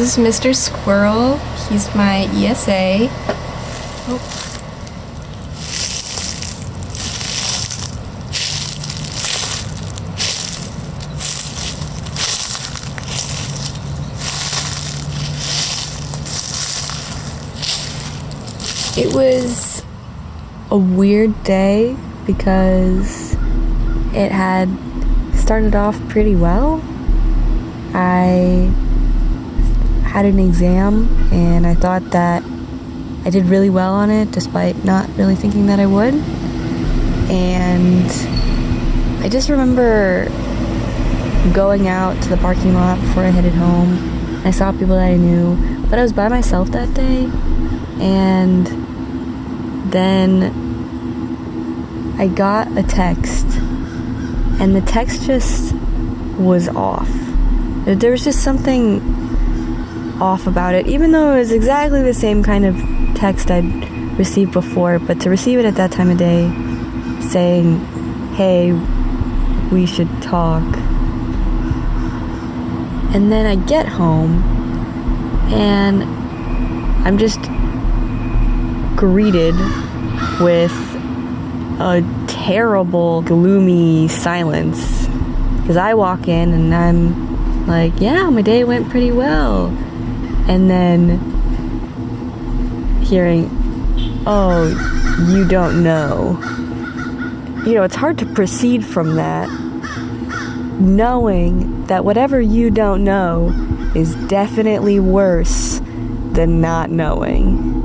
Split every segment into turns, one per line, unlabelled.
is Mr. Squirrel. He's my ESA. Oh. It was a weird day because it had started off pretty well. I had an exam and I thought that I did really well on it despite not really thinking that I would. And I just remember going out to the parking lot before I headed home. I saw people that I knew, but I was by myself that day. And then I got a text, and the text just was off. There was just something off about it, even though it was exactly the same kind of text I'd received before, but to receive it at that time of day saying, hey, we should talk. And then I get home, and I'm just greeted with a terrible, gloomy silence. Because I walk in and I'm like, yeah, my day went pretty well. And then hearing, oh, you don't know. You know, it's hard to proceed from that, knowing that whatever you don't know is definitely worse than not knowing.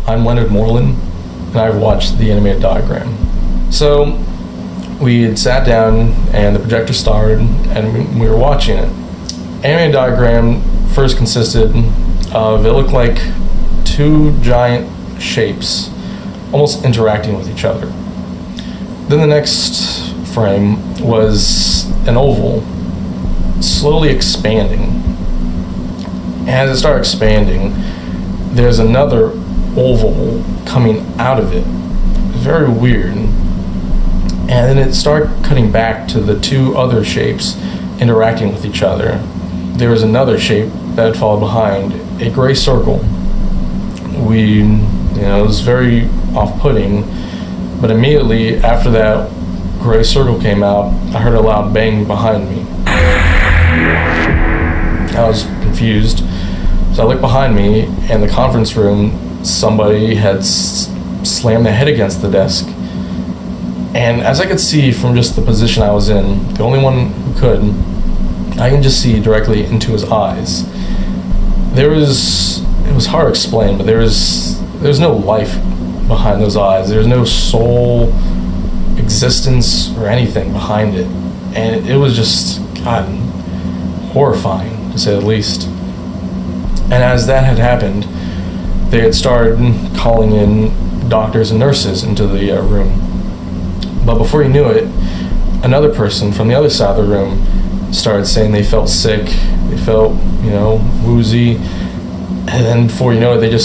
I'm Leonard Morlin, and I've watched the animated diagram. So we had sat down and the projector started and we were watching it. Animated diagram first consisted of, it looked like two giant shapes almost interacting with each other. Then the next frame was an oval slowly expanding. And as it started expanding, there's another oval coming out of it. Very weird. And then it started cutting back to the two other shapes interacting with each other. There was another shape that had followed behind, a gray circle. It was very off-putting, but immediately after that gray circle came out, I heard a loud bang behind me. I was confused, so I looked behind me, and the conference room, somebody had slammed their head against the desk. And as I could see from just the position I was in, the only one who could, I can just see directly into his eyes. It was hard to explain, but there was no life behind those eyes. There was no soul, existence, or anything behind it. And it was just, God, horrifying, to say the least. And as that had happened, they had started calling in doctors and nurses into the room. But before you knew it, another person from the other side of the room started saying they felt sick, they felt, woozy. And then before you know it,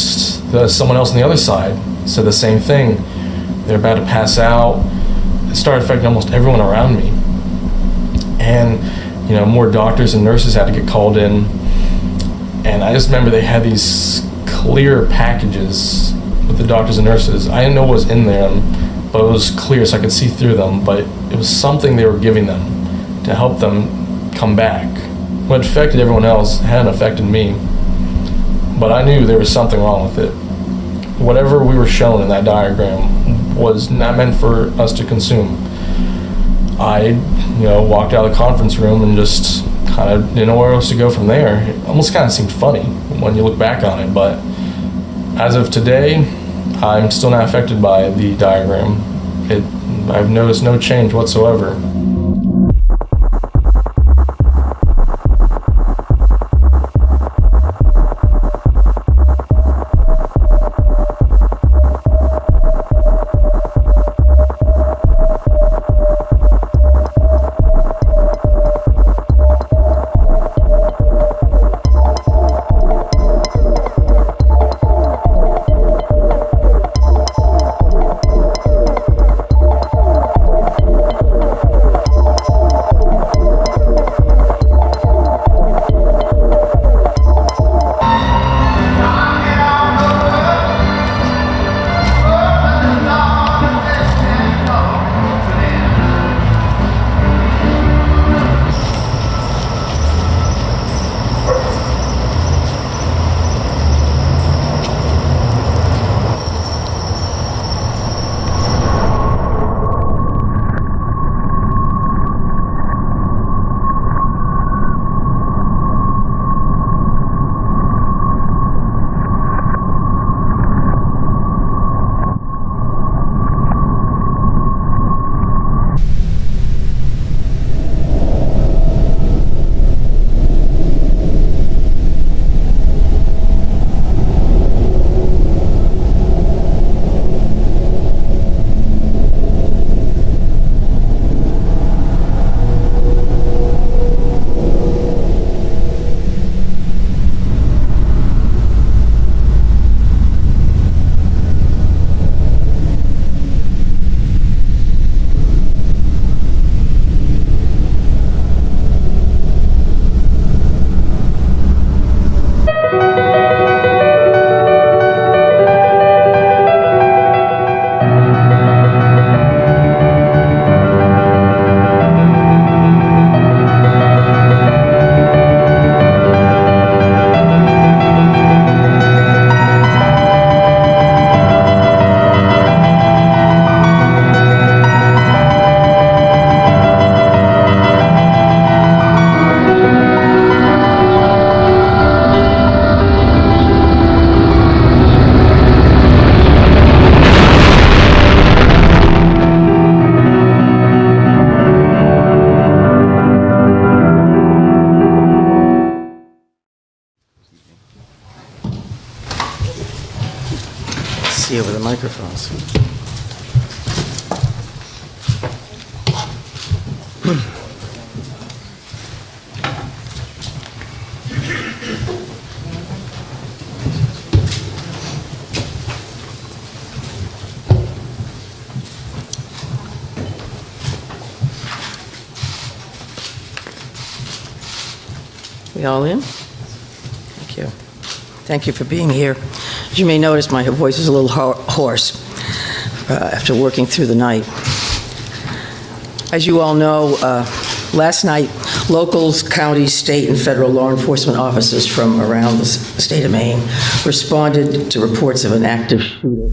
someone else on the other side said the same thing. They're about to pass out. It started affecting almost everyone around me. And, more doctors and nurses had to get called in. And I just remember they had these clear packages with the doctors and nurses. I didn't know what was in them, but it was clear so I could see through them, but it was something they were giving them to help them come back. What affected everyone else hadn't affected me, but I knew there was something wrong with it. Whatever we were shown in that diagram was not meant for us to consume. I, walked out of the conference room and just kind of didn't know where else to go from there. It almost kind of seemed funny when you look back on it, but as of today, I'm still not affected by the diagram. I've noticed no change whatsoever.
See over the microphones. We all in? Thank you. Thank you for being here. As you may notice, my voice is a little hoarse after working through the night. As you all know, last night, locals, county, state, and federal law enforcement officers from around the state of Maine responded to reports of an active shooter.